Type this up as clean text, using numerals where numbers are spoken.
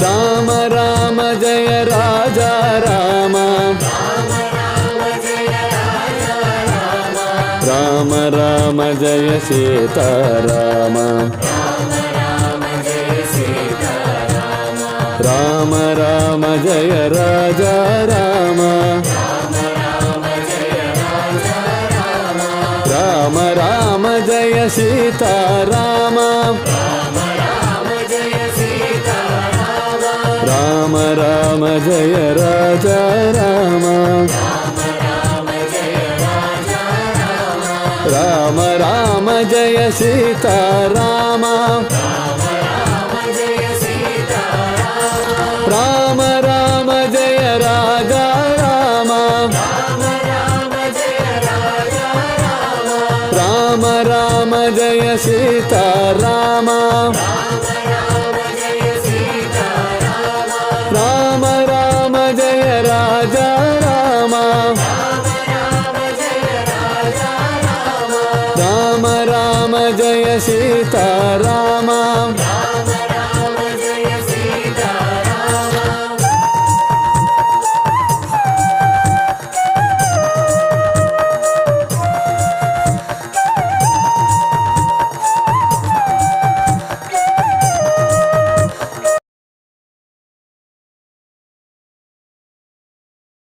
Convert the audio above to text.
Rama Rama Jaya Raja Rama Rama Rama Jaya Sitarama Rama Rama Jaya Raja Rama Rama Rama Jaya Sitarama Rama Rama Jaya Raja Rama Rama Rama Jaya Sitarama Rama Rama Jaya Raja Rama Rama Rama Jaya Sitarama Rama Rama Jaya Raja Rama Rama Rama Jaya Sitarama